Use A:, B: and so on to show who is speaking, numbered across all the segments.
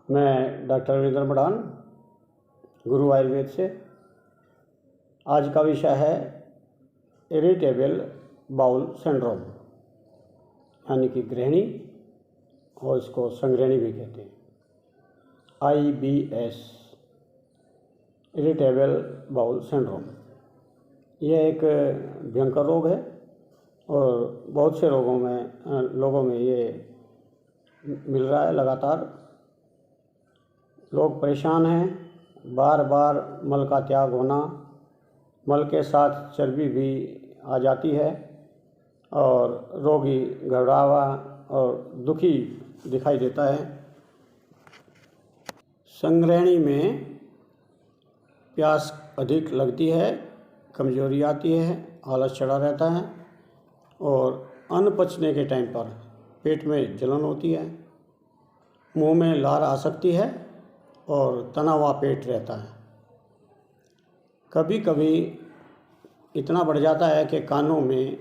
A: मैं डॉक्टर वीरेंद्र मडान, गुरु आयुर्वेद से। आज का विषय है इरिटेबल बाउल सिंड्रोम, यानी कि गृहिणी, और इसको संगृहिणी भी कहते हैं। IBS, irritable bowel syndrome. यह एक भयंकर रोग है और बहुत से लोगों में ये मिल रहा है लगातार। लोग परेशान हैं, बार बार मल का त्याग होना, मल के साथ चर्बी भी आ जाती है और रोगी घबराया हुआ और दुखी दिखाई देता है। संगृहिणी में प्यास अधिक लगती है, कमजोरी आती है, आलस चढ़ा रहता है और अन्न पचने के टाइम पर पेट में जलन होती है, मुंह में लार आ सकती है और तना हुआ पेट रहता है। कभी कभी इतना बढ़ जाता है कि कानों में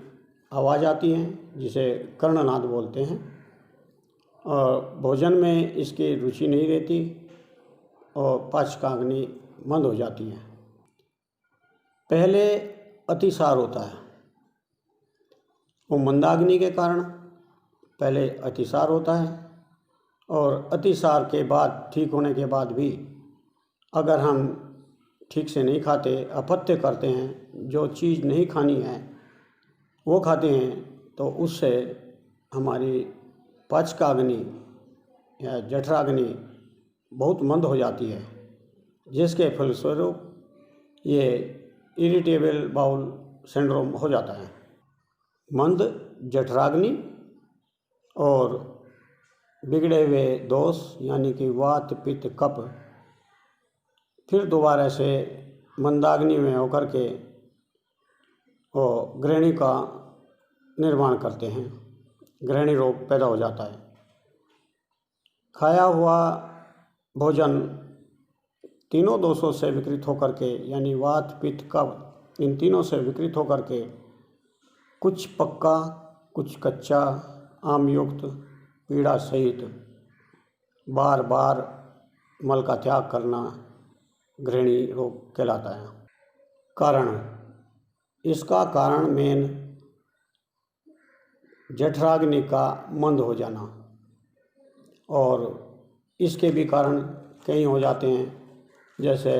A: आवाज़ आती है, जिसे कर्णनाद बोलते हैं, और भोजन में इसकी रुचि नहीं रहती और पाचकाग्नि मंद हो जाती है। पहले अतिसार होता है, वो मंदाग्नि के कारण पहले अतिसार होता है, और अतिसार के बाद, ठीक होने के बाद भी अगर हम ठीक से नहीं खाते, अपथ्य करते हैं, जो चीज़ नहीं खानी है वो खाते हैं, तो उससे हमारी पाचकाग्नि या जठराग्नि बहुत मंद हो जाती है, जिसके फलस्वरूप ये इरिटेबल बाउल सिंड्रोम हो जाता है। मंद जठराग्नि और बिगड़े हुए दोष, यानी कि वात पित्त कफ, फिर दोबारा से मंदाग्नि में होकर के वो गृहिणी का निर्माण करते हैं, गृहिणी रोग पैदा हो जाता है। खाया हुआ भोजन तीनों दोषों से विकृत होकर के, यानी वात पित्त कफ, इन तीनों से विकृत होकर के कुछ पक्का कुछ कच्चा आम युक्त पीड़ा सहित बार बार मल का त्याग करना गृहिणी रोग कहलाता है। कारण, इसका कारण मेन जठराग्नि का मंद हो जाना, और इसके भी कारण कई हो जाते हैं, जैसे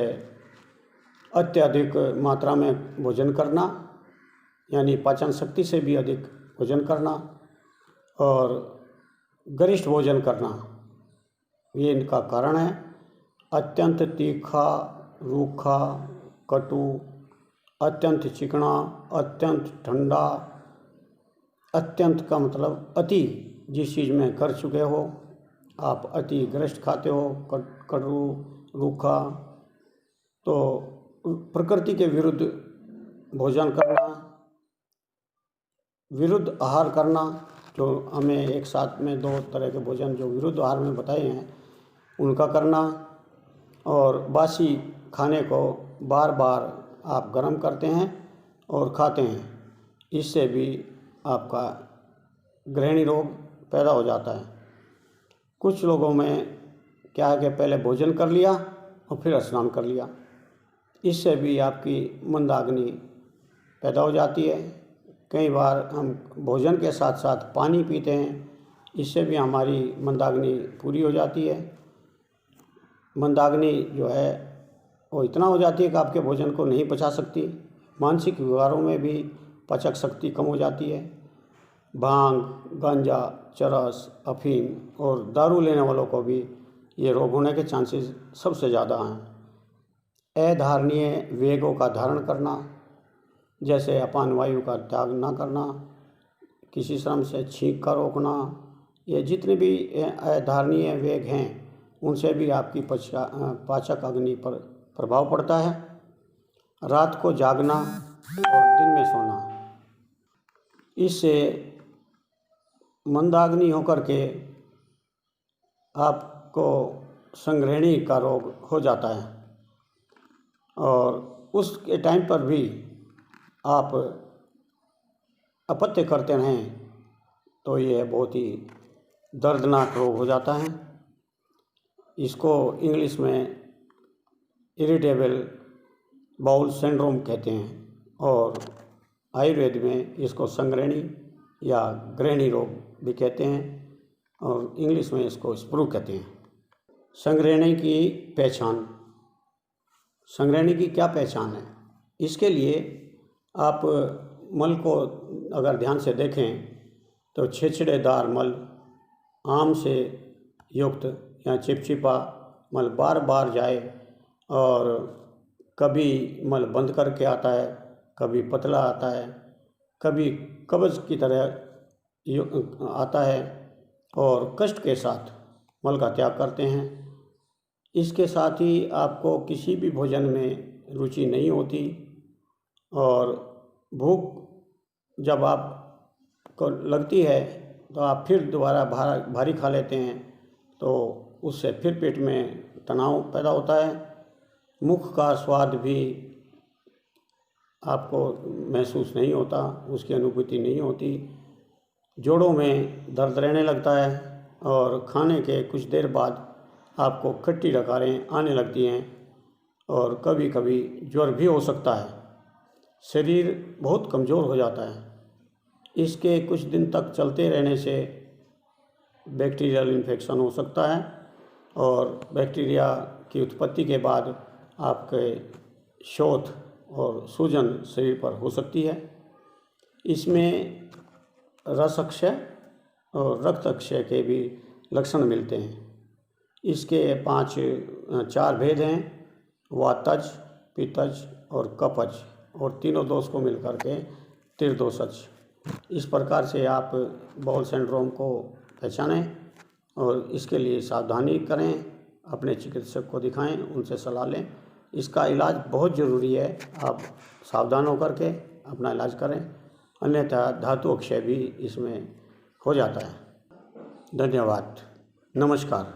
A: अत्यधिक मात्रा में भोजन करना, यानी पाचन शक्ति से भी अधिक भोजन करना, और गरिष्ठ भोजन करना, ये इनका कारण है। अत्यंत तीखा, रूखा, कटु, अत्यंत चिकना, अत्यंत ठंडा, अत्यंत का मतलब अति, जिस चीज़ में कर चुके हो आप, अति गरिष्ठ खाते हो, कटु, रूखा, तो प्रकृति के विरुद्ध भोजन करना, विरुद्ध आहार करना, जो हमें एक साथ में दो तरह के भोजन जो विरुद्ध आहार में बताए हैं उनका करना, और बासी खाने को बार बार आप गर्म करते हैं और खाते हैं, इससे भी आपका गृहिणी रोग पैदा हो जाता है। कुछ लोगों में क्या है कि पहले भोजन कर लिया और फिर स्नान कर लिया, इससे भी आपकी मंदाग्नि पैदा हो जाती है। कई बार हम भोजन के साथ साथ पानी पीते हैं, इससे भी हमारी मंदाग्नि पूरी हो जाती है। मंदाग्नि जो है वो इतना हो जाती है कि आपके भोजन को नहीं पचा सकती। मानसिक विकारों में भी पाचक शक्ति कम हो जाती है। भांग, गांजा, चरस, अफीम और दारू लेने वालों को भी ये रोग होने के चांसेस सबसे ज़्यादा हैं। अधारणीय वेगों का धारण करना, जैसे अपान वायु का त्याग ना करना, किसी श्रम से छींक कर रोकना, ये जितने भी अधारणीय वेग हैं उनसे भी आपकी पाचक अग्नि पर प्रभाव पड़ता है। रात को जागना और दिन में सोना, इससे मंदाग्नि होकर के आपको संगृहिणी का रोग हो जाता है, और उसके टाइम पर भी आप अपथ्य करते रहें तो ये बहुत ही दर्दनाक रोग हो जाता है। इसको इंग्लिश में इरिटेबल बाउल सिंड्रोम कहते हैं और आयुर्वेद में इसको संग्रहणी या ग्रहणी रोग भी कहते हैं और इंग्लिश में इसको स्प्रू कहते हैं। संग्रहणी की पहचान। संग्रहणी की क्या पहचान है? इसके लिए आप मल को अगर ध्यान से देखें तो छिछड़ेदार मल, आम से युक्त या चिपचिपा मल बार बार जाए और कभी मल बंद करके आता है, कभी पतला आता है, कभी कब्ज की तरह आता है और कष्ट के साथ मल का त्याग करते हैं। इसके साथ ही आपको किसी भी भोजन में रुचि नहीं होती और भूख जब आपको लगती है तो आप फिर दोबारा भारी खा लेते हैं, तो उससे फिर पेट में तनाव पैदा होता है। मुख का स्वाद भी आपको महसूस नहीं होता, उसकी अनुभूति नहीं होती। जोड़ों में दर्द रहने लगता है और खाने के कुछ देर बाद आपको खट्टी डकारें आने लगती हैं और कभी कभी ज्वर भी हो सकता है। शरीर बहुत कमज़ोर हो जाता है। इसके कुछ दिन तक चलते रहने से बैक्टीरियल इन्फेक्शन हो सकता है और बैक्टीरिया की उत्पत्ति के बाद आपके शोथ और सूजन शरीर पर हो सकती है। इसमें रसक्षय और रक्तक्षय के भी लक्षण मिलते हैं। इसके 4 भेद हैं, वातज, पित्तज और कफज, और तीनों दोष को मिलकर के त्रिदोषज। इस प्रकार से आप बाउल सिंड्रोम को पहचानें और इसके लिए सावधानी करें, अपने चिकित्सक को दिखाएं, उनसे सलाह लें। इसका इलाज बहुत ज़रूरी है, आप सावधान होकर के अपना इलाज करें, अन्यथा धातु अक्षय भी इसमें हो जाता है। धन्यवाद, नमस्कार।